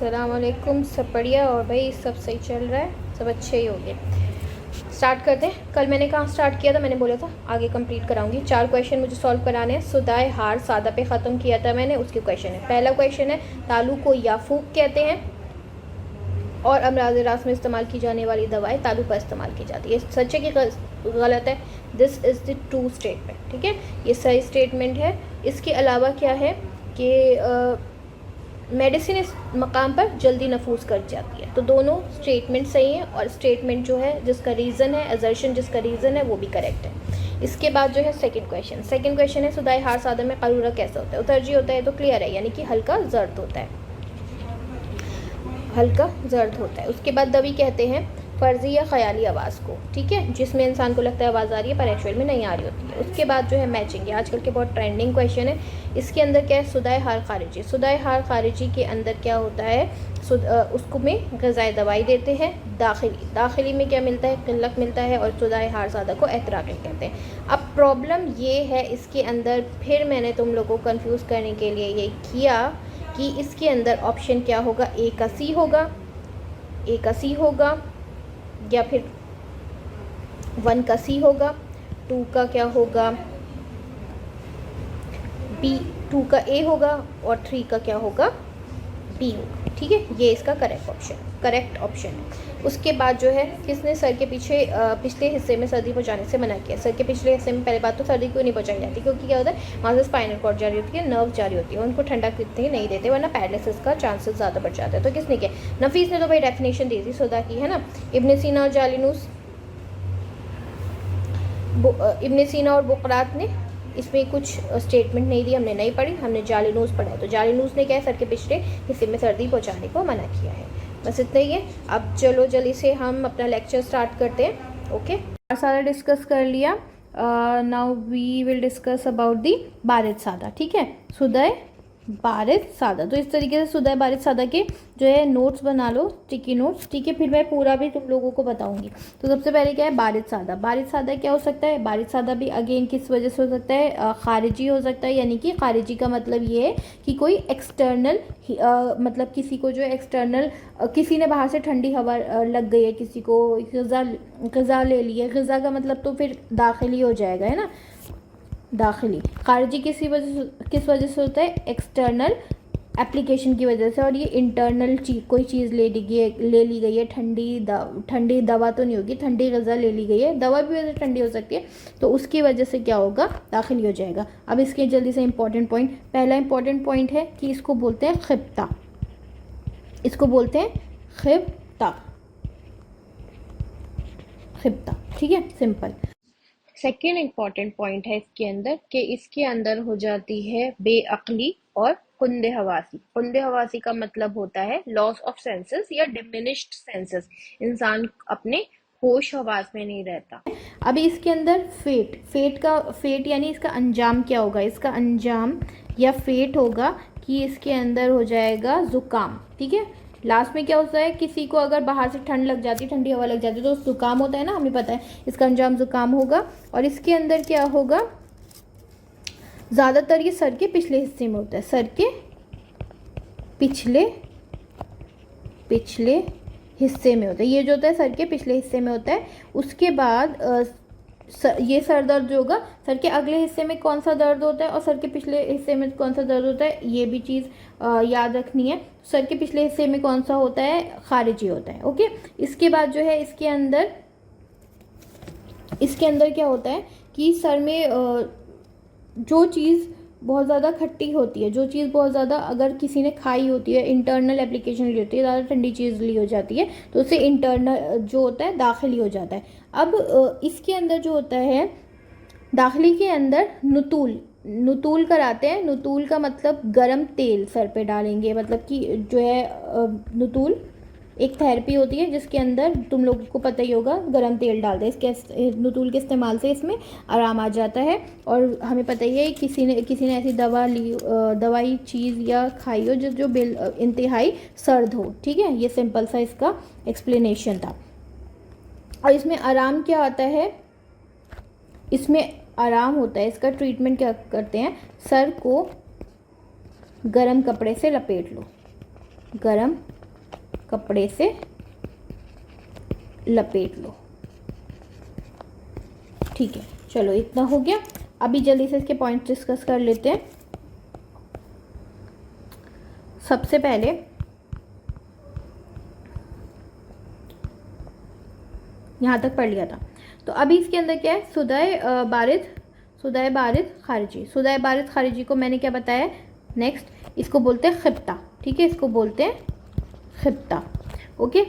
अस्सलाम वालेकुम। सब बढ़िया और भाई सब सही चल रहा है, सब अच्छे ही होंगे। स्टार्ट करते हैं। कल मैंने कहाँ स्टार्ट किया था, मैंने बोला था आगे कंप्लीट कराऊंगी। 4 क्वेश्चन मुझे सॉल्व कराने हैं। सुदाय हार सादा पे ख़त्म किया था मैंने, उसके क्वेश्चन है। पहला क्वेश्चन है, तालू को याफूक कहते हैं और अमराज रास में इस्तेमाल की जाने वाली दवाएं तालू पर इस्तेमाल की जाती है। सच है कि गलत है? This is the true statement. ठीक है, ये सही स्टेटमेंट है। इसके अलावा क्या है कि मेडिसिन इस मकाम पर जल्दी नफूस कर जाती है। तो दोनों स्टेटमेंट सही हैं और स्टेटमेंट जो है जिसका रीज़न है, एजर्शन जिसका रीज़न है, वो भी करेक्ट है। इसके बाद जो है सेकंड क्वेश्चन है, सुदाय हार सादा में कलूरा कैसा होता है? उतरजी होता है तो क्लियर है, यानी कि हल्का जर्द होता है, हल्का जर्द होता है। उसके बाद दवी कहते हैं फ़र्जी या ख़याली आवाज़ को, ठीक है, जिसमें इंसान को लगता है आवाज़ आ रही है पर एक्चुअल में नहीं आ रही होती है। उसके बाद जो है मैचिंग, ये आजकल के बहुत ट्रेंडिंग क्वेश्चन है। इसके अंदर क्या है? सुदाय हार खारिजी। सुदाय हार खारिजी के अंदर क्या होता है? उसको में ग़िज़ाई दवाई देते हैं। दाखिली में क्या मिलता है? किल्लत मिलता है। और सुदाय हार सादा को एतराक़ी कहते हैं। अब प्रॉब्लम ये है इसके अंदर, फिर मैंने तुम लोग को कन्फ्यूज़ करने के लिए ये किया कि इसके अंदर ऑप्शन क्या होगा? ए का सी होगा, ए का सी होगा, या फिर 1 का सी होगा, 2 का क्या होगा? बी, 2 का ए होगा और 3 का क्या होगा? बी होगा। ठीक है, ये इसका करेक्ट ऑप्शन है। उसके बाद जो है, किसने सर के पिछले हिस्से में सर्दी पहुंचाने से मना किया? सर के पिछले हिस्से में पहले बात तो सर्दी क्यों नहीं पहुंचाई जाती? क्योंकि क्या होता है, वहाँ से स्पाइनल कॉर्ड जारी होती है, नर्व जारी होती है, उनको ठंडा कितने नहीं देते, वरना पैरालिसिस का चांसेस ज़्यादा बढ़ जाता है। तो किसने किया? नफीस ने तो भाई डेफिनेशन दी थी सुदा की, है ना। इब्न सीना और बुकरात ने इसमें कुछ स्टेटमेंट नहीं दी, हमने नहीं पढ़ी, हमने जालिनूस पढ़ा है। तो जालिनूस ने क्या है? सर के पिछले हिस्से में सर्दी पहुंचाने को मना किया है। बस इतना ही है। अब चलो जल्दी से हम अपना लेक्चर स्टार्ट करते हैं। ओके, सारा डिस्कस कर लिया। Now we will discuss about the बारिद सादा। ठीक है, सुदय बारिद सादा। तो इस तरीके से सुदय बारिद सादा के जो है नोट्स बना लो, स्टिकी नोट्स। ठीक है, फिर मैं पूरा भी तुम लोगों को बताऊंगी। तो सबसे पहले क्या है? बारिद सादा। बारिद सादा क्या हो सकता है? बारिद सादा भी अगेन किस वजह से हो सकता है? खारिजी हो सकता है। यानी कि खारिजी का मतलब ये है कि कोई एक्सटर्नल मतलब किसी को जो है एक्सटर्नल, किसी ने बाहर से ठंडी हवा लग गई है, किसी को ग़िज़ा ले ली है। ग़िज़ा का मतलब तो फिर दाखिली हो जाएगा, है ना, दाखिली। खारिजी किस वजह से होता है? एक्सटर्नल एप्लीकेशन की वजह से। और ये इंटरनल कोई चीज़ ले ली गई है, ठंडी दवा तो नहीं होगी, ठंडी ग़िज़ा ले ली गई है, दवा भी वैसे ठंडी हो सकती है, तो उसकी वजह से क्या होगा? दाखिली हो जाएगा। अब इसके जल्दी से इंपॉर्टेंट पॉइंट, पहला इंपॉर्टेंट पॉइंट है कि इसको बोलते हैं खिब्ता। इसको बोलते हैं खिब्ता। ठीक है, सिंपल। सेकेंड इम्पॉर्टेंट पॉइंट है इसके अंदर कि इसके अंदर हो जाती है बेअक्ली और कुंदे हवासी। कुंदे हवासी का मतलब होता है लॉस ऑफ सेंसेस या डिमिनिश्ड सेंसेस। इंसान अपने होश हवास में नहीं रहता। अभी इसके अंदर फेट यानी इसका अंजाम क्या होगा? इसका अंजाम या फेट होगा कि इसके अंदर हो जाएगा जुकाम। ठीक है, लास्ट में क्या होता है? किसी को अगर बाहर से ठंड लग जाती, ठंडी हवा लग जाती, तो जुकाम होता है ना, हमें पता है। इसका अंजाम जुकाम होगा। और इसके अंदर क्या होगा? ज़्यादातर ये सर के पिछले हिस्से में होता है, सर के पिछले हिस्से में होता है। ये जो होता है सर के पिछले हिस्से में होता है। उसके बाद ये सर दर्द जो होगा, सर के अगले हिस्से में कौन सा दर्द होता है और सर के पिछले हिस्से में कौन सा दर्द होता है, ये भी चीज़ याद रखनी है। सर के पिछले हिस्से में कौन सा होता है? खारिजी होता है। ओके, इसके बाद जो है इसके अंदर क्या होता है कि सर में जो चीज़ बहुत ज़्यादा खट्टी होती है, जो चीज़ बहुत ज़्यादा अगर किसी ने खाई होती है, इंटरनल एप्लीकेशन ली होती है, ज़्यादा ठंडी चीज़ ली हो जाती है, तो उससे इंटरनल जो होता है दाखिली हो जाता है। अब इसके अंदर जो होता है, दाखिली के अंदर नुतूल कराते हैं। नुतूल का मतलब गरम तेल सर पे डालेंगे, मतलब कि जो है नुतूल एक थेरेपी होती है जिसके अंदर तुम लोगों को पता ही होगा गरम तेल डालते हैं। इसके नुतूल के इस्तेमाल से इसमें आराम आ जाता है। और हमें पता ही है किसी ने ऐसी दवाई चीज़ या खाई हो जो इंतहाई सर्द हो। ठीक है, ये सिंपल सा इसका एक्सप्लेनेशन था। और इसमें आराम क्या आता है? इसमें आराम होता है, इसका ट्रीटमेंट क्या करते हैं? सर को गरम कपड़े से लपेट लो, गरम कपड़े से लपेट लो। ठीक है, चलो इतना हो गया। अभी जल्दी से इसके पॉइंट्स डिस्कस कर लेते हैं। सबसे पहले यहाँ तक पढ़ लिया था, तो अभी इसके अंदर क्या है, सुदय बारिद खारिजी। सुदय बारिद खारिजी को मैंने क्या बताया, नेक्स्ट इसको बोलते हैं खिब्ता। ठीक है, इसको बोलते हैं खिब्ता। ओके,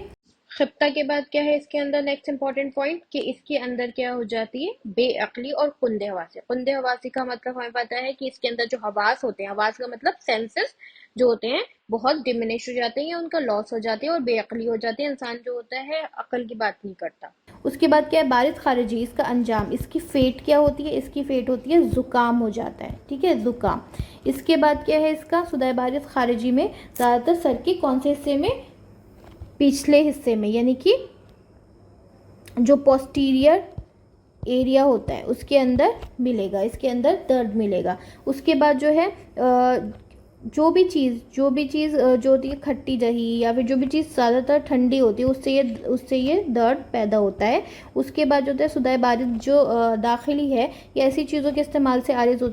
खिब्ता के बाद क्या है इसके अंदर नेक्स्ट इंपॉर्टेंट पॉइंट, कि इसके अंदर क्या हो जाती है, बेअक्ली और कुंदे हवासी। कुंदे हवासी का मतलब हमें पता है कि इसके अंदर जो हवास होते हैं, हवास का मतलब सेंसेस जो होते हैं, बहुत डिमिनिश हो जाते हैं या उनका लॉस हो जाती है और बेअक्ली हो जाती है। इंसान जो होता है अकल की बात नहीं करता। उसके बाद क्या है, बारिद खारिजी, इसका अंजाम, इसकी फेट क्या होती है, इसकी फेट होती है जुकाम हो जाता है। ठीक है, जुकाम। इसके बाद क्या है इसका, सुदय बारिद खारिजी में ज़्यादातर सर के कौन से हिस्से में, पिछले हिस्से में, यानी कि जो पोस्टीरियर एरिया होता है उसके अंदर मिलेगा, इसके अंदर दर्द मिलेगा। उसके बाद जो है जो भी चीज़ जो होती है खट्टी दही या फिर जो भी चीज़ ज़्यादातर ठंडी होती है उससे ये दर्द पैदा होता है। उसके बाद जो होता है सुदय बारिद जो दाखिली है, ये ऐसी चीज़ों के इस्तेमाल से आरिज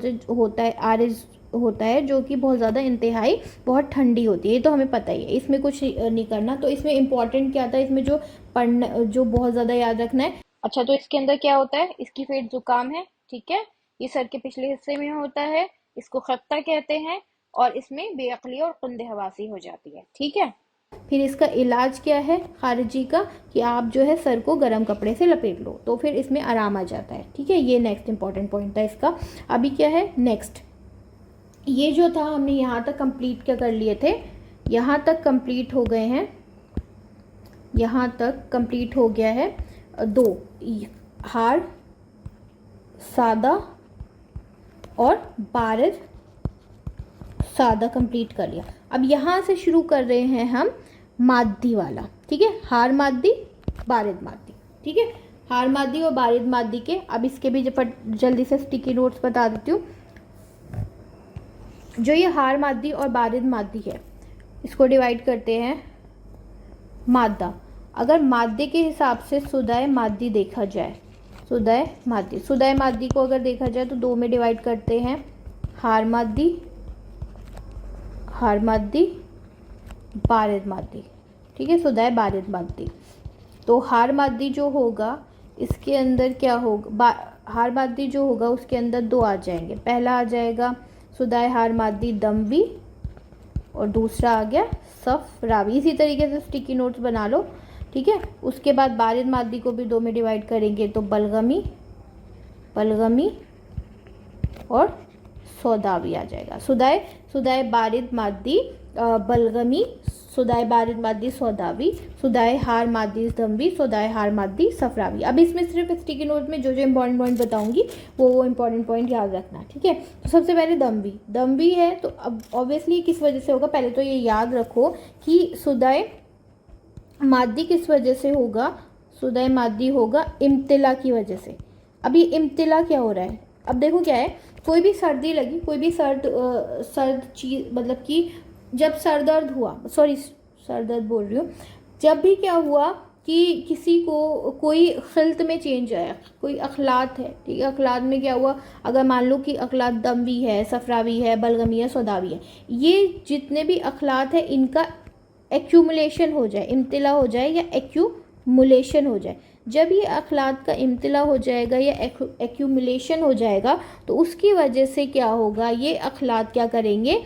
होता है जो कि बहुत ज़्यादा इंतहाई बहुत ठंडी होती है। ये तो हमें पता ही है, इसमें कुछ नहीं करना। तो इसमें इम्पॉर्टेंट क्या था, इसमें जो पढ़ना, जो बहुत ज़्यादा याद रखना है। अच्छा, तो इसके अंदर क्या होता है, इसकी फेट जुकाम है। ठीक है, ये सर के पिछले हिस्से में होता है, इसको खत्ता कहते हैं, और इसमें बेअक्ली और कुंदे हवासी हो जाती है। ठीक है, फिर इसका इलाज क्या है खारिजी का, कि आप जो है सर को गर्म कपड़े से लपेट लो, तो फिर इसमें आराम आ जाता है। ठीक है, ये नेक्स्ट इंपॉर्टेंट पॉइंट था इसका। अभी क्या है नेक्स्ट, ये जो था हमने यहाँ तक कंप्लीट क्या कर लिए थे, यहाँ तक कंप्लीट हो गए हैं, यहाँ तक कंप्लीट हो गया है दो, हार सादा और बारिद सादा कंप्लीट कर लिया। अब यहाँ से शुरू कर रहे हैं हम मादी वाला। ठीक है, हार मादी बारिद मादी। ठीक है, हार मादी और बारिद मादी के, अब इसके भी जल्दी से स्टिकी नोट्स बता देती हूँ। जो ये हार मादी और बारिद मादी है, इसको डिवाइड करते हैं मादा। अगर मादे के हिसाब से सुदय मादी देखा जाए, सुदय मादी को अगर देखा जाए तो दो में डिवाइड करते हैं, हार मादी बारिद मादी। ठीक है, सुदय बारिद मादी। तो हार मादी जो होगा इसके अंदर क्या होगा, हार मादी जो होगा उसके अंदर दो आ जाएंगे। पहला आ जाएगा सुदय हार मादी दमवी और दूसरा आ गया सफरावी। इसी तरीके से स्टिकी नोट्स बना लो। ठीक है, उसके बाद बारिद मादी को भी दो में डिवाइड करेंगे, तो बलगमी और सौदावी आ जाएगा। सुदय बारिद मादी बलगमी, सुदय बारिद मादी सौदावी, सुदय हार मादी दमवी, सुदय हार मादी सफरावी। अब इसमें सिर्फ स्टिकी नोट में जो इंपॉर्टेंट पॉइंट बताऊंगी वो इंपॉर्टेंट पॉइंट याद रखना। ठीक है, तो सबसे पहले दमवी है, तो अब ऑब्वियसली किस वजह से होगा, पहले तो ये याद रखो कि सुदय मादी किस वजह से होगा, सुदय मादी होगा इम्तिला की वजह से। अब ये इम्तिला क्या हो रहा है, अब देखो क्या है, कोई भी सर्दी लगी, कोई भी सर्द चीज़, मतलब कि जब सर दर्द हुआ, सर दर्द बोल रही हूँ, जब भी क्या हुआ कि किसी को कोई खिल्त में चेंज आया, कोई अखलात है। ठीक है, अखलात में क्या हुआ, अगर मान लो कि अखलात दमवी है, सफरावी है, बलगमी है, सौदावी है, ये जितने भी अखलात है इनका एक्यूमुलेशन हो जाए, इम्तिला हो जाए या एक्यूमुलेशन हो जाए। जब ये अखलात का इम्तिला हो जाएगा या एक्यूमुलेशन हो जाएगा, तो उसकी वजह से क्या होगा, ये अखलात क्या करेंगे,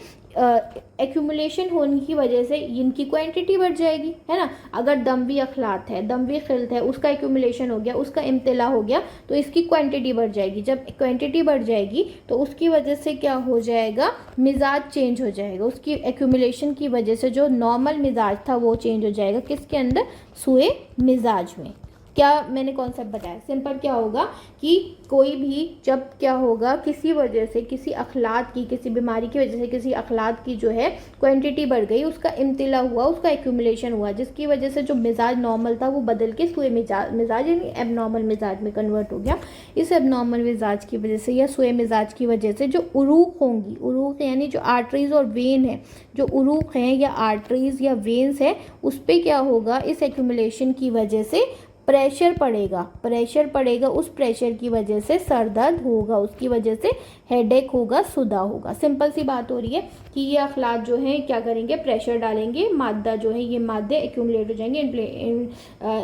एक्यूमुलेशन होने की वजह से इनकी क्वांटिटी बढ़ जाएगी, है ना। अगर दमवी अखलात है, दमवी खिल्त है, उसका एक्यूमुलेशन हो गया, उसका इम्तिला हो गया, तो इसकी क्वांटिटी बढ़ जाएगी। जब क्वांटिटी बढ़ जाएगी तो उसकी वजह से क्या हो जाएगा, मिजाज चेंज हो जाएगा। उसकी एक्यूमुलेशन की वजह से जो नॉर्मल मिजाज था वो चेंज हो जाएगा, किसके अंदर, सुए मिजाज में। क्या मैंने कॉन्सेप्ट बताया, सिंपल क्या होगा कि कोई भी जब क्या होगा किसी वजह से, किसी अखलात की, किसी बीमारी की वजह से किसी अखलात की जो है क्वांटिटी बढ़ गई, उसका इम्तिला हुआ, उसका एक्यूमुलेशन हुआ, जिसकी वजह से जो मिजाज नॉर्मल था वो बदल के सुए मिजाज यानी एबनॉर्मल मिजाज में कन्वर्ट हो गया। इस एबनॉर्मल मिजाज की वजह से या सुए मिजाज की वजह से जो उरूक होंगी, उरूक यानी जो आर्टरीज और वेन है, जो उरूक हैं या आर्टरीज या वेन्स है, उस पर क्या होगा, इस एक्यूमुलेशन की वजह से प्रेशर पड़ेगा, उस प्रेशर की वजह से सर दर्द होगा, उसकी वजह से हेडेक होगा, सुदा होगा। सिंपल सी बात हो रही है कि ये अखलात जो हैं क्या करेंगे, प्रेशर डालेंगे, मादा जो है ये मादे एक्यूमुलेट हो जाएंगे,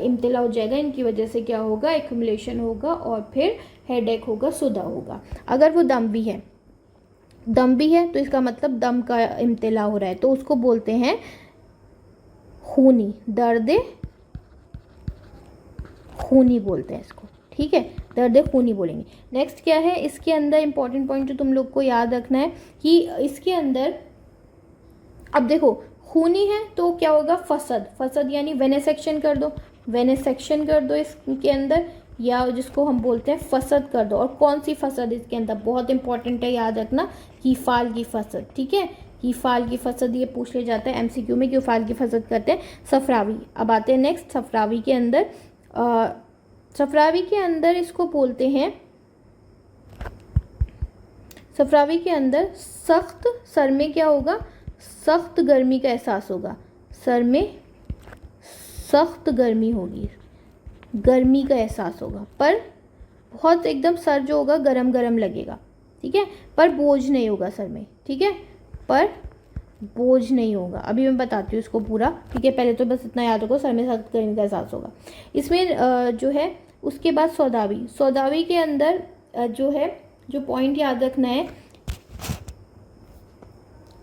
इम्तिला हो जाएगा, इनकी वजह से क्या होगा, एक्यूमुलेशन होगा और फिर हेडेक होगा, सुदा होगा। अगर वो दम भी है तो इसका मतलब दम का इम्तिला हो रहा है, तो उसको बोलते हैं खूनी, दर्द खूनी बोलते हैं इसको, ठीक है, दर्द खूनी बोलेंगे। नेक्स्ट क्या है, इसके अंदर इंपॉर्टेंट पॉइंट जो तुम लोग को याद रखना है कि इसके अंदर अब देखो खूनी है तो क्या होगा, फसद यानी वेनेसेक्शन कर दो इसके अंदर, या जिसको हम बोलते हैं फसद कर दो। और कौन सी फसद इसके अंदर बहुत इंपॉर्टेंट है, याद रखना, कीफाल की फसद, ठीक है, कीफाल की फसद ये पूछ ले जाता है एमसीक्यू में, कीफाल की फसद करते हैं। सफरावी, अब आते हैं नेक्स्ट, सफरावी के अंदर इसको बोलते हैं, सफरावी के अंदर सख्त, सर में क्या होगा, सख्त गर्मी का एहसास होगा, सर में सख्त गर्मी होगी, गर्मी का एहसास होगा, पर बहुत एकदम सर जो होगा गरम गरम लगेगा, ठीक है, पर बोझ नहीं होगा सर में, ठीक है, पर बोझ नहीं होगा। अभी मैं बताती हूँ इसको पूरा, ठीक है, पहले तो बस इतना याद रखो, सर में सख्त गर्मी का एहसास होगा। इसमें जो है उसके बाद सौदावी के अंदर जो है, जो पॉइंट याद रखना है,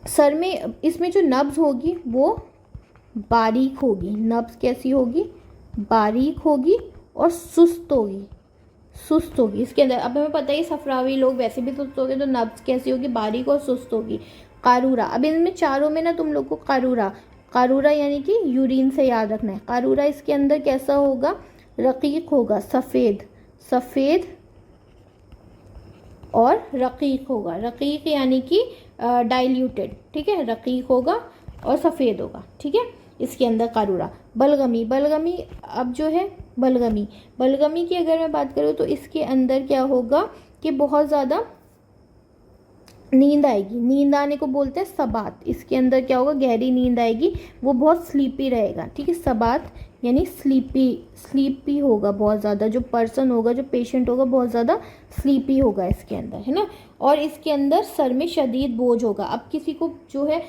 सर में इसमें जो नब्ज होगी वो बारीक होगी, नब्ज कैसी होगी, बारीक होगी और सुस्त होगी इसके अंदर। अब हमें पता है सफरावी लोग वैसे भी सुस्त होंगे, तो नब्ज कैसी होगी, बारीक और सुस्त होगी। कारूरा, अब इनमें चारों में ना तुम लोग को कारूरा यानी कि यूरिन से याद रखना है। कारूरा इसके अंदर कैसा होगा, रकीक होगा, सफ़ेद और रकीक होगा, रकीक यानी कि डाइल्यूटेड, ठीक है, रकीक होगा और सफ़ेद होगा, ठीक है, इसके अंदर कारूरा। बलगमी, अब जो है बलगमी की अगर मैं बात करूँ तो इसके अंदर क्या होगा कि बहुत ज़्यादा नींद आएगी, नींद आने को बोलते हैं सबात। इसके अंदर क्या होगा, गहरी नींद आएगी, वो बहुत स्लीपी रहेगा, ठीक है, सबात यानी स्लीपी होगा बहुत ज़्यादा, जो पर्सन होगा, जो पेशेंट होगा बहुत ज़्यादा स्लीपी होगा इसके अंदर, है ना। और इसके अंदर सर में शदीद बोझ होगा। अब किसी को जो है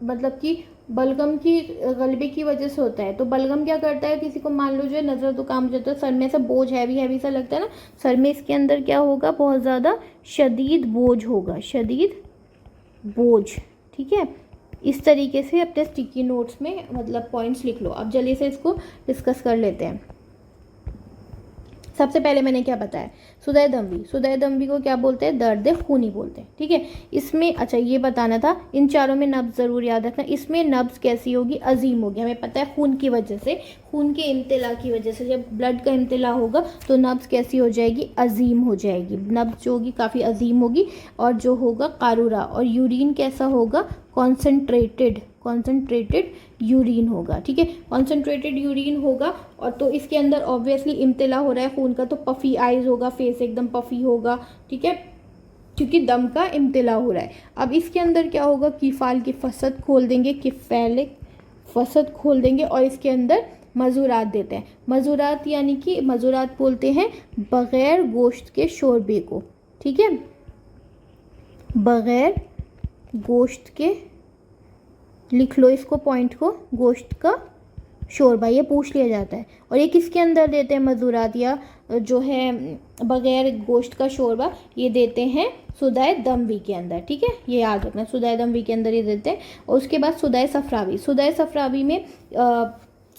मतलब कि बलगम की गलबे की वजह से होता है, तो बलगम क्या करता है, किसी को मान लो जो है नज़र जुकाम हो जाता है, सर में ऐसा बोझ हैवी सा लगता है ना, सर में इसके अंदर क्या होगा, बहुत ज़्यादा शदीद बोझ होगा, ठीक है। इस तरीके से अपने स्टिकी नोट्स में मतलब पॉइंट्स लिख लो। अब जल्दी से इसको डिस्कस कर लेते हैं। सबसे पहले मैंने क्या बताया, सुदय दमवी को क्या बोलते हैं, दर्द खूनी बोलते हैं, ठीक है। इसमें अच्छा ये बताना था, इन चारों में नब्ज ज़रूर याद रखना। इसमें नब्ज कैसी होगी, अजीम होगी, हमें पता है खून की वजह से, खून के इम्तिला की वजह से जब ब्लड का इम्तिला होगा तो नब्ज कैसी हो जाएगी, अजीम हो जाएगी, नब्ज जो होगी काफ़ी अजीम होगी। और जो होगा कारूरा, और यूरिन कैसा होगा, कॉन्सेंट्रेटेड यूरिन होगा, ठीक है, कॉन्सेंट्रेटेड यूरिन होगा। और तो इसके अंदर ऑब्वियसली इम्तिला हो रहा है खून का, तो पफ़ी आइज़ होगा, फेस एकदम पफ़ी होगा, ठीक है, क्योंकि दम का इम्तिला हो रहा है। अब इसके अंदर क्या होगा, कीफाल की फसद खोल देंगे, किफ़ैलिक फसद खोल देंगे, और इसके अंदर मज़ूरात देते हैं। मज़ूरात यानी कि मज़ूरात बोलते हैं बग़ैर गोश्त के शोरबे को, ठीक है, बग़ैर गोश्त के, लिख लो इसको पॉइंट को, गोश्त का शोरबा, ये पूछ लिया जाता है। और ये किसके अंदर देते हैं, मज़ूरात या जो है बग़ैर गोश्त का शोरबा, ये देते हैं सुदाय दमवी के अंदर, ठीक है, ये याद रखना, सुदाय दमवी के अंदर ये देते हैं। और उसके बाद सुदाय सफरावी में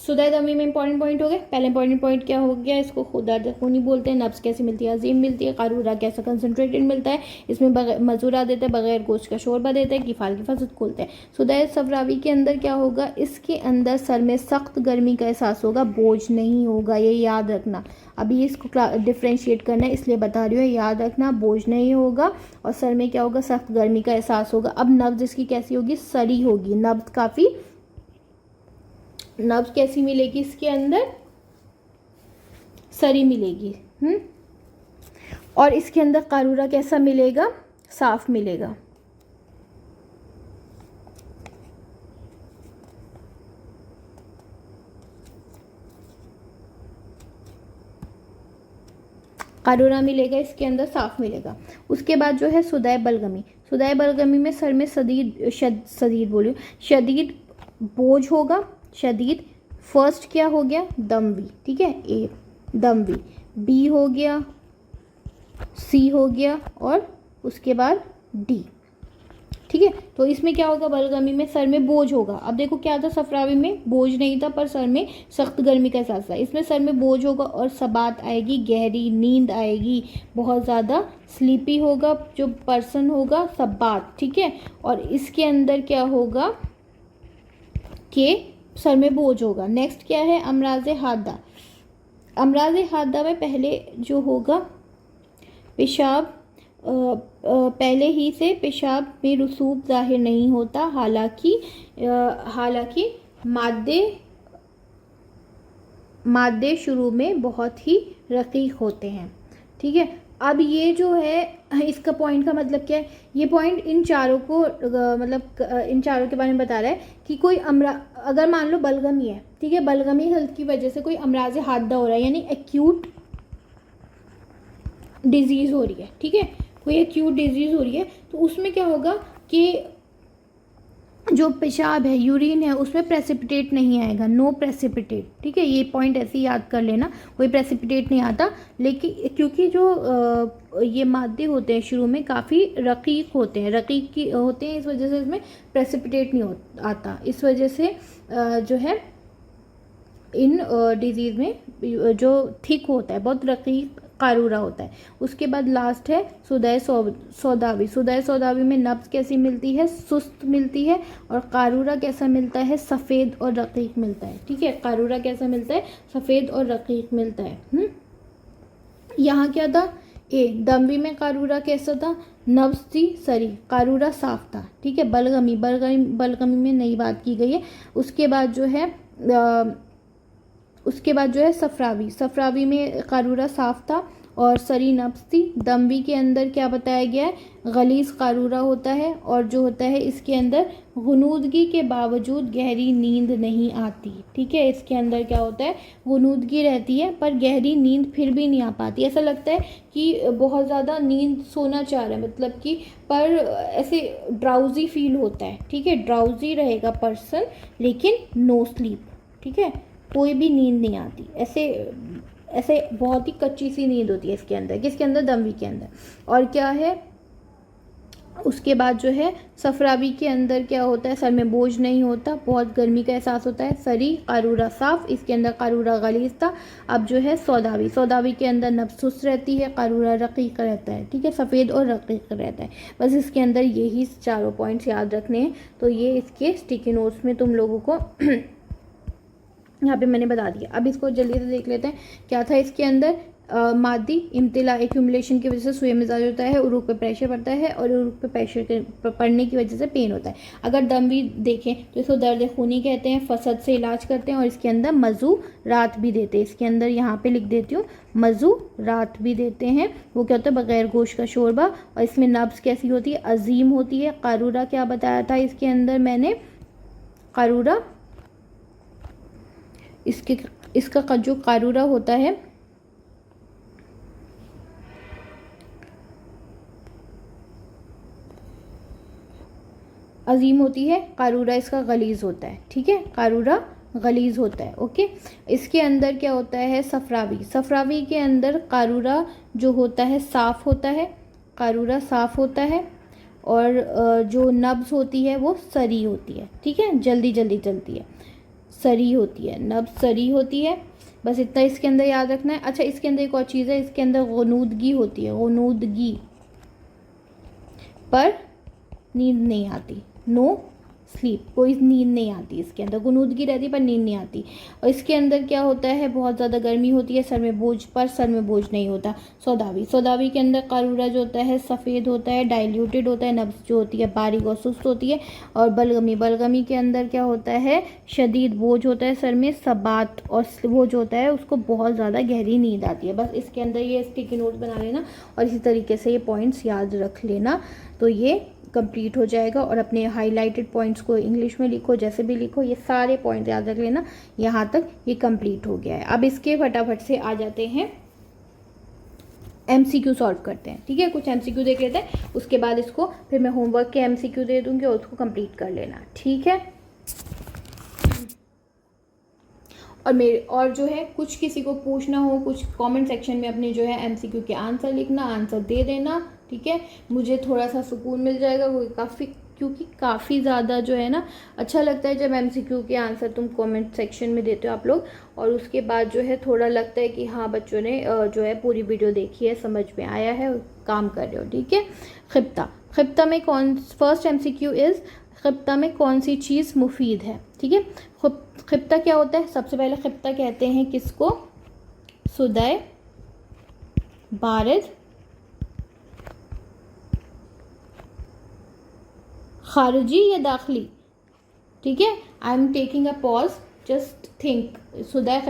सुदाय दमी में इंपॉर्टेंट पॉइंट हो गए। पहले इंपॉर्टेंट पॉइंट क्या हो गया, इसको खुदर्द खूनी बोलते हैं। नब्स कैसी मिलती है, अजीम मिलती है। कारूरा कैसा कंसनट्रेटेड मिलता है, इसमें मजूरा देते हैं, बगैर गोश्त का शोरबा देते हैं, किफाल की फसद खोलते हैं। सुदाय सफरावी के अंदर क्या होगा, इसके अंदर सर में सख्त गर्मी का एहसास होगा, बोझ नहीं होगा, ये याद रखना। अभी इसको डिफ्रेंशिएट करना है इसलिए बता रही हूँ, याद रखना, बोझ नहीं होगा और सर में क्या होगा, सख्त गर्मी का एहसास होगा। अब नब्ज इसकी कैसी होगी, सरी होगी। नब्ज कैसी मिलेगी, इसके अंदर सरी मिलेगी। और इसके अंदर कारूरा कैसा मिलेगा, साफ मिलेगा। कारूरा मिलेगा, इसके अंदर साफ मिलेगा। उसके बाद जो है सुदाय बलगमी। सुदाय बलगमी में सर में शदीद बोझ होगा, शदीद। फर्स्ट क्या हो गया, दमवी, ठीक है, ए दमवी, बी हो गया, सी हो गया और उसके बाद डी, ठीक है। तो इसमें क्या होगा, बलगमी में सर में बोझ होगा। अब देखो क्या था, सफरावी में बोझ नहीं था पर सर में सख्त गर्मी का एहसास था। इसमें सर में बोझ होगा और सबात आएगी, गहरी नींद आएगी, बहुत ज़्यादा स्लीपी होगा जो पर्सन होगा, सबात, ठीक है। और इसके अंदर क्या होगा कि सर में बोझ होगा। नेक्स्ट क्या है, अमराज हादा। अमराज हादा में पहले जो होगा, पेशाब पहले ही से पेशाब में रसूब जाहिर नहीं होता, हालांकि मादे शुरू में बहुत ही रकीक होते हैं, ठीक है। अब ये जो है, इसका पॉइंट का मतलब क्या है, ये पॉइंट इन चारों को इन चारों के बारे में बता रहा है कि कोई अगर मान लो बलगमी है, ठीक है, बलगमी हेल्थ की वजह से कोई अमराज हादा हो रहा है, यानी एक्यूट डिजीज़ हो रही है, ठीक है, कोई एक्यूट डिजीज़ हो रही है, तो उसमें क्या होगा कि जो पेशाब है, यूरिन है, उसमें प्रेसिपिटेट नहीं आएगा, नो प्रेसिपिटेट, ठीक है। ये पॉइंट ऐसे ही याद कर लेना, कोई प्रेसिपिटेट नहीं आता। लेकिन क्योंकि जो ये मादे होते हैं शुरू में काफ़ी रकीक होते हैं, इस वजह से इसमें प्रेसिपिटेट नहीं आता। इस वजह से जो है इन डिजीज़ में जो थिक होता है, बहुत रकीक कारूरा होता है। उसके बाद लास्ट है सुदाय सौदावी। सुदाय सौदावी में नब्ज कैसी मिलती है, सुस्त मिलती है। और कारूरा कैसा मिलता है, सफ़ेद और रकीक मिलता है, ठीक है। कारूरा कैसा मिलता है, सफ़ेद और रकीक मिलता है। यहाँ क्या था, ए दमवी में कारूरा कैसा था, नब्ज थी सरी, कारूरा साफ था, ठीक है। बलगमी में नई बात की गई है। उसके बाद जो है सफरावी में कारूरा साफ था और सरी नब्ज थी। दमवी के अंदर क्या बताया गया है, गलीज कारूरा होता है और जो होता है इसके अंदर गुनूदगी के बावजूद गहरी नींद नहीं आती, ठीक है। इसके अंदर क्या होता है, गुनूदगी रहती है पर गहरी नींद फिर भी नहीं आ पाती। ऐसा लगता है कि बहुत ज़्यादा नींद सोना चाह रहा है, मतलब कि पर ऐसे ड्राउजी फील होता है, ठीक है। ड्राउजी रहेगा पर्सन लेकिन नो स्लीप, ठीक है, कोई भी नींद नहीं आती। ऐसे बहुत ही कच्ची सी नींद होती है इसके अंदर, किसके अंदर, दमवी के अंदर। और क्या है, उसके बाद जो है सफरावी के अंदर क्या होता है, सर में बोझ नहीं होता, बहुत गर्मी का एहसास होता है, सरी कारूरा साफ, इसके अंदर कारूरा गलीज था। अब जो है सौदावी के अंदर नब्सुस रहती है, कारूरा रकीक रहता है, ठीक है, सफ़ेद और रकीक रहता है। बस इसके अंदर यही चारों पॉइंट्स याद रखने हैं। तो ये इसके स्टिकी नोट्स में तुम लोगों को यहाँ पे मैंने बता दिया। अब इसको जल्दी से देख लेते हैं क्या था इसके अंदर। मादी इम्तिला एक्यूमुलेशन की वजह से सुए मिजाज होता है, उरूक पे प्रेशर पड़ता है और उरूक पे प्रेशर पड़ने की वजह से पेन होता है। अगर दमवी देखें तो इसको दर्द खूनी कहते हैं, फसद से इलाज करते हैं और इसके अंदर मज़ू रात भी देते हैं। इसके अंदर यहाँ पे लिख देती हूँ, मज़ू रात भी देते हैं। वो क्या होता है, बग़ैर गोश्त का शोरबा। और इसमें नब्ज़ कैसी होती है, अजीम होती है। कारूरा क्या बताया था इसके अंदर मैंने, कारूरा इसका जो कारूरा होता है अजीम होती है, कारूरा इसका गलीज होता है, ठीक है, कारूरा गलीज होता है, ओके। इसके अंदर क्या होता है, सफरावी के अंदर कारूरा जो होता है साफ़ होता है, कारूरा साफ़ होता है और जो नब्ज़ होती है वो सरी होती है, ठीक है, जल्दी जल्दी चलती है। सरी होती है, नब्ज़ सरी होती है। बस इतना इसके अंदर याद रखना है। अच्छा, इसके अंदर एक और चीज़ है, इसके अंदर गुनूदगी होती है, गुनूदगी, पर नींद नहीं आती, नो स्लीप, कोई नींद नहीं आती इसके अंदर, गुनूदगी रहती है पर नींद नहीं आती। और इसके अंदर क्या होता है, बहुत ज़्यादा गर्मी होती है, सर में बोझ, पर सर में बोझ नहीं होता। सौदावी, सौदावी के अंदर कारूरा जो होता है सफ़ेद होता है, डाइल्यूटेड होता है, नब्ज़ जो होती है बारीक और सुस्त होती है। और बलगमी, बलगमी के अंदर क्या होता है, शदीद बोझ होता है सर में, सबात, और वो जो होता है उसको बहुत ज़्यादा गहरी नींद आती है। बस इसके अंदर ये स्टिकी नोट बना लेना और इसी तरीके से ये पॉइंट्स याद रख लेना, तो ये कंप्लीट हो जाएगा। और अपने हाईलाइटेड पॉइंट्स को इंग्लिश में लिखो, जैसे भी लिखो, ये सारे पॉइंट याद रख लेना। यहाँ तक ये कंप्लीट हो गया है। अब इसके फटाफट से आ जाते हैं, MCQ सॉल्व करते हैं। ठीक है, कुछ MCQ देख लेते हैं, उसके बाद इसको फिर मैं होमवर्क के MCQ दे दूँगी और उसको कंप्लीट कर लेना। ठीक है, और जो है कुछ किसी को पूछना हो, कुछ कमेंट सेक्शन में अपने जो है MCQ के आंसर लिखना, आंसर दे देना। ठीक है, मुझे थोड़ा सा सुकून मिल जाएगा, क्योंकि काफ़ी ज़्यादा जो है ना अच्छा लगता है जब MCQ के आंसर तुम कमेंट सेक्शन में देते हो आप लोग, और उसके बाद जो है थोड़ा लगता है कि हाँ बच्चों ने जो है पूरी वीडियो देखी है, समझ में आया है, काम कर रहे हो। ठीक है, खिब्ता, खिब्ता में फर्स्ट MCQ इज़, खिब्ता में कौन सी चीज़ मुफीद है। ठीक है, खिब्ता क्या होता है, सबसे पहले खिब्ता कहते हैं किसको, सुदय बारिद खारजी या दाखिली। ठीक है, I am taking a pause, just think. सुदय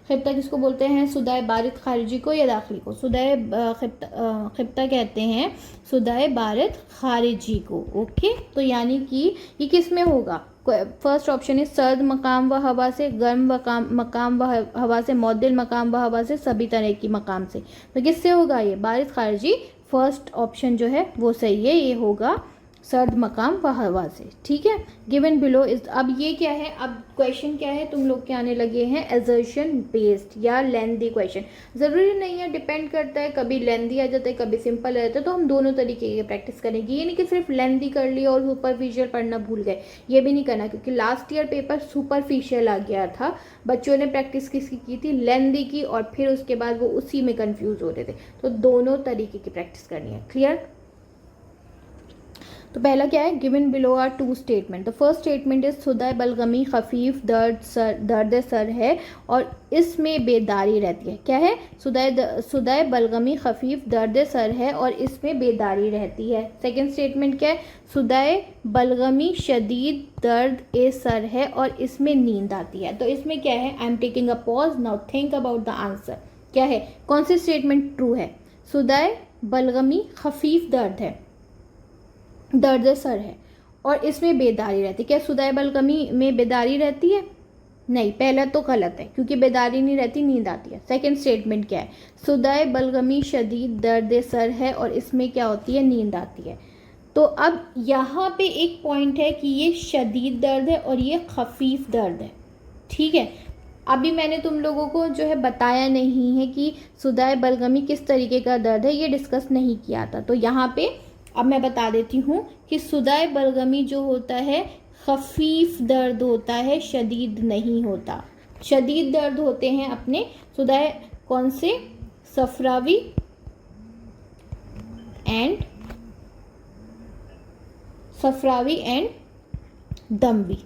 खिब्ता किसको बोलते हैं, सुदय बारिद खारजी को या दाखिली को। सुदय खिब्ता कहते हैं सुदय बारिद खारिजी को। ओके, तो यानी कि ये किस में होगा, फर्स्ट ऑप्शन है सर्द मकाम व हवा से, गर्म मकाम व हवा से, मौदिल मकाम व हवा से, सभी तरह की मकाम से। तो किससे होगा ये, बारिद खारिजी। फर्स्ट ऑप्शन जो है वो सही है, ये होगा सर्द मकाम व हवा से। ठीक है, गिवन बिलो इज, अब ये क्या है, अब क्वेश्चन क्या है तुम लोग के आने लगे हैं, एजर्शन बेस्ड या लेंदी क्वेश्चन। ज़रूरी नहीं है, डिपेंड करता है, कभी लेंदी आ जाता है, कभी सिंपल आ जाता है, तो हम दोनों तरीके की प्रैक्टिस करेंगे। ये नहीं कि सिर्फ लेंदी कर लिया और सुपरफिशियल पढ़ना भूल गए, ये भी नहीं करना, क्योंकि लास्ट ईयर पेपर सुपरफिशियल आ गया था, बच्चों ने प्रैक्टिस किसकी की थी, लेंदी की, और फिर उसके बाद वो उसी में कन्फ्यूज़ हो रहे थे। तो दोनों तरीके की प्रैक्टिस करनी है। क्लियर, तो पहला क्या है, given below are two statement. The first statement is सुदय बलगमी खफीफ दर्द सर है और इसमें बेदारी रहती है। क्या है, सुदय बलगमी खफीफ दर्द सर है और इसमें बेदारी रहती है। सेकेंड स्टेटमेंट क्या है, सुदय बलगमी शदीद दर्द ए सर है और इसमें नींद आती है। तो इसमें क्या है, I am taking a pause, now think about the answer. क्या है, कौन सी स्टेटमेंट ट्रू है, सुदय बलगमी खफीफ दर्द सर है और इसमें बेदारी रहती है। क्या सुदय बलगमी में बेदारी रहती है, नहीं, पहला तो गलत है, क्योंकि बेदारी नहीं रहती, नींद आती है। सेकंड स्टेटमेंट क्या है, सुदय बलगमी शदीद दर्द सर है और इसमें क्या होती है, नींद आती है। तो अब यहाँ पे एक पॉइंट है कि ये शदीद दर्द है और ये खफीफ दर्द है। ठीक है, अभी मैंने तुम लोगों को जो है बताया नहीं है कि सुदय बलगमी किस तरीके का दर्द है, ये डिस्कस नहीं किया था। तो यहाँ पे अब मैं बता देती हूँ कि सुदय बलगमी जो होता है खफीफ दर्द होता है, शदीद नहीं होता। शदीद दर्द होते हैं अपने सुदय कौन से, सफरावी एंड दमवी,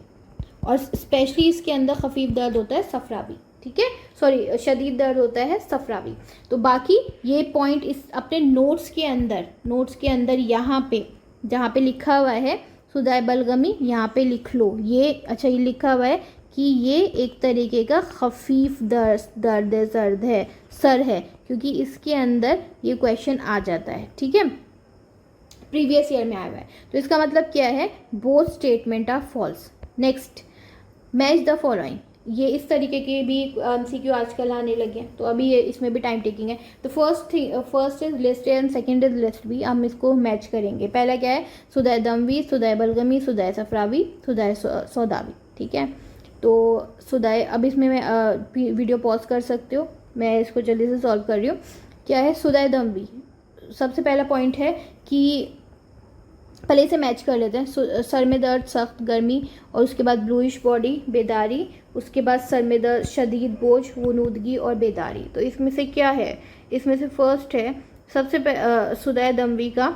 और स्पेशली इसके अंदर खफीफ दर्द होता है सफरावी। ठीक है, सॉरी, शदीद दर्द होता है सफरावी। तो बाकी ये पॉइंट इस अपने नोट्स के अंदर यहाँ पे जहाँ पे लिखा हुआ है सुदय बलगमी, यहाँ पे लिख लो ये। अच्छा, ये लिखा हुआ है कि ये एक तरीके का खफीफ दर्द है, सर है, क्योंकि इसके अंदर ये क्वेश्चन आ जाता है। ठीक है, प्रीवियस ईयर में आया हुआ है। तो इसका मतलब क्या है, both statement are false. Next, match the following, ये इस तरीके के भी MCQ आजकल आने लगे हैं, तो अभी ये इसमें भी टाइम टेकिंग है। तो first is list and second is list B, हम इसको मैच करेंगे। पहला क्या है, सुदय दमवी, सुदय बलगमी, सुदय सफरावी, सुदय सौदावी। ठीक है, तो सुदय, अब इसमें मैं वीडियो पॉज कर सकते हो, मैं इसको जल्दी से सॉल्व कर रही हूँ। क्या है, सुदय दमवी, सबसे पहला पॉइंट है कि पहले इसे मैच कर लेते हैं। सर में दर्द, सख्त गर्मी, और उसके बाद ब्लूइश बॉडी, बेदारी, उसके बाद सर में दर्द, शदीद बोझ, वनूदगी और बेदारी। तो इसमें से क्या है? इसमें से फर्स्ट है सबसे सुदाय दमवी का,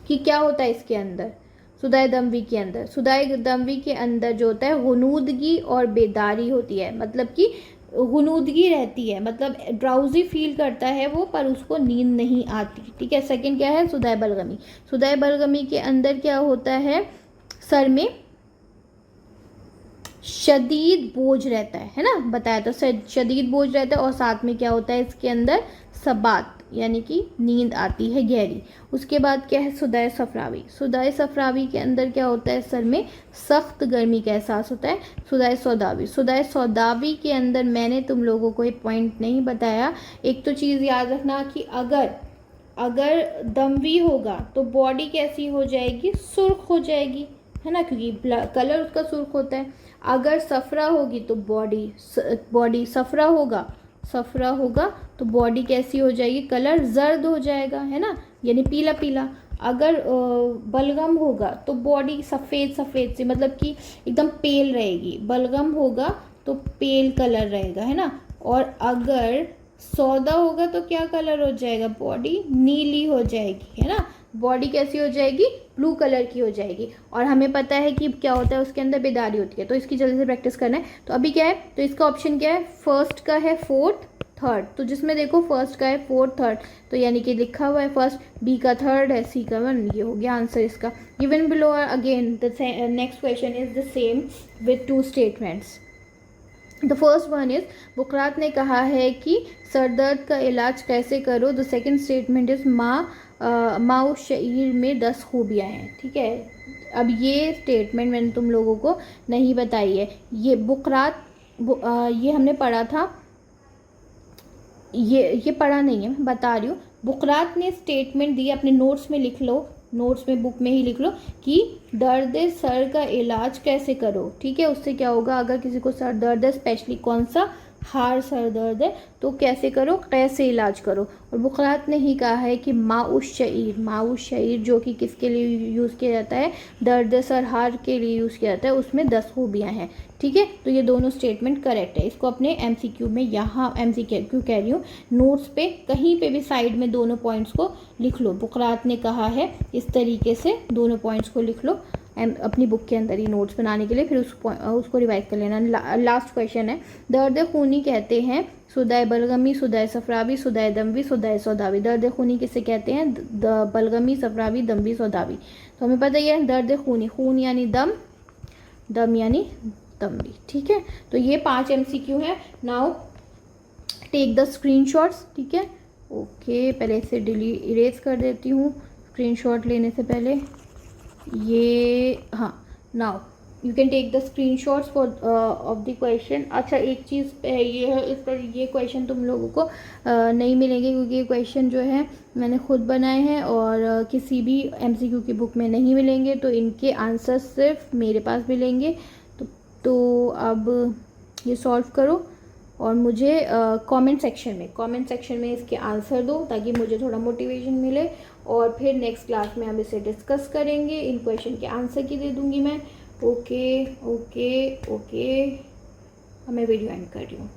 कि क्या होता है इसके अंदर? सुदाय दमवी के अंदर, सुदाय दमवी के अंदर जो होता है वनूदगी और बेदारी होती है। मतलब कि गुनूदगी रहती है, मतलब ड्राउजी फील करता है वो, पर उसको नींद नहीं आती। ठीक है। सेकंड क्या है? सुदाय बलगमी। सुदाय बलगमी के अंदर क्या होता है? सर में शदीद बोझ रहता है ना, बताया तो शदीद बोझ रहता है, और साथ में क्या होता है इसके अंदर? सबात, यानी कि नींद आती है गहरी। उसके बाद क्या है? सुदाय सफरावी। सुदाय सफरावी के अंदर क्या होता है? सर में सख्त गर्मी का एहसास होता है। सुदाय सौदावी। सुदाय सौदावी के अंदर मैंने तुम लोगों को एक पॉइंट नहीं बताया। एक तो चीज़ याद रखना कि अगर दमवी होगा तो बॉडी कैसी हो जाएगी? सुर्ख हो जाएगी, है ना, क्योंकि कलर उसका सुर्ख होता है। अगर सफरा होगी तो बॉडी सफरा होगा तो बॉडी कैसी हो जाएगी? कलर जर्द हो जाएगा, है ना, यानी पीला पीला। अगर बलगम होगा तो बॉडी सफ़ेद सी, मतलब कि एकदम पेल रहेगी। बलगम होगा तो पेल कलर रहेगा, है ना। और अगर सौदा होगा तो क्या कलर हो जाएगा? बॉडी नीली हो जाएगी, है ना। बॉडी कैसी हो जाएगी? ब्लू कलर की हो जाएगी। और हमें पता है कि क्या होता है उसके अंदर? बेदारी होती है। तो इसकी जल्दी से प्रैक्टिस करना है। तो अभी क्या है? तो इसका ऑप्शन क्या है? फर्स्ट का है, फोर्थ, थर्ड। तो जिसमें देखो फर्स्ट का है, फोर्थ, थर्ड, तो यानी कि लिखा हुआ है फर्स्ट, बी का थर्ड है, सी का वन। ये हो गया आंसर इसका। Given below again the next question is the same with two statements. The first one is, बुकरात ने कहा है कि सर दर्द का इलाज कैसे करो। द सेकेंड स्टेटमेंट इज, माँ शरीर में 10 खूबियाँ हैं। ठीक है। अब ये स्टेटमेंट मैंने तुम लोगों को नहीं बताई है। ये बुकरात ये हमने पढ़ा था, ये पढ़ा नहीं है, मैं बता रही हूँ। बुकरात ने स्टेटमेंट दी, अपने नोट्स में लिख लो, नोट्स में बुक में ही लिख लो कि दर्द सर का इलाज कैसे करो। ठीक है। उससे क्या होगा? अगर किसी को सर दर्द है, स्पेशली कौन सा? हार सर दर्द है, तो कैसे करो? कैसे इलाज करो। और बुकरात ने ही कहा है कि माउश शईर जो कि किसके लिए यूज़ किया जाता है? दर्द सर हार के लिए यूज़ किया जाता है। उसमें 10 खूबियाँ हैं। ठीक है। तो ये दोनों स्टेटमेंट करेक्ट है। इसको अपने MCQ में, यहाँ MCQ कह रही हूँ, नोट्स पे कहीं पे भी साइड में दोनों पॉइंट्स को लिख लो। बुकरात ने कहा है, इस तरीके से दोनों पॉइंट्स को लिख लो अपनी बुक के अंदर ही नोट्स बनाने के लिए, फिर उसको रिवाइज कर लेना। लास्ट क्वेश्चन है, दर्द खूनी कहते हैं सुदाय बलगमी, सुदाय सफरावी, सुदाय दमवी, सुदाय सौदावी। दर्द खूनी किसे कहते हैं? बलगमी, सफरावी, दमवी, सौदावी। तो हमें पता ही है दर्द खूनी, खून यानी दम, दम यानी दमवी। ठीक है। तो ये 5 MCQ है। Now take the screenshots. ठीक है। ओके, पहले इसे इरेज कर देती हूँ स्क्रीनशॉट लेने से पहले। ये हाँ, now you can take the screenshots for of the question. अच्छा, एक चीज़ ये है, इस पर ये क्वेश्चन तुम लोगों को नहीं मिलेंगे, क्योंकि ये क्वेश्चन जो है मैंने खुद बनाए हैं और किसी भी MCQ की बुक में नहीं मिलेंगे। तो इनके आंसर सिर्फ मेरे पास मिलेंगे। तो अब ये सॉल्व करो और मुझे कमेंट सेक्शन में इसके आंसर दो, ताकि मुझे थोड़ा मोटिवेशन मिले। और फिर नेक्स्ट क्लास में हम इसे डिस्कस करेंगे। इन क्वेश्चन के आंसर की दे दूंगी मैं। ओके, अब मैं वीडियो एंड कर रही हूँ।